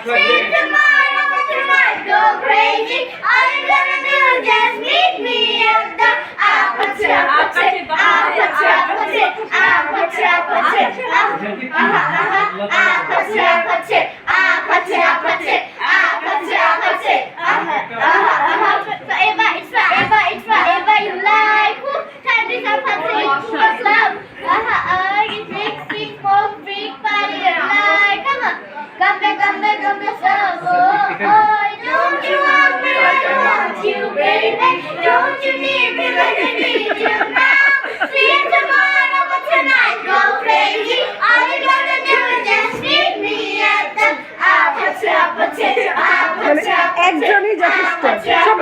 See tomorrow, but tonight go crazy. All you gonna do is just meet me at the aperture. Forever you like. Time is up for love. It's big, big, big party like. Come on. Come back, so. Oh, don't you want me like I want you, baby? Don't you need me like I need you now? See you tomorrow, but tonight go crazy. All you gonna do is just meet me at the aperture. একজনই যথেষ্ট সব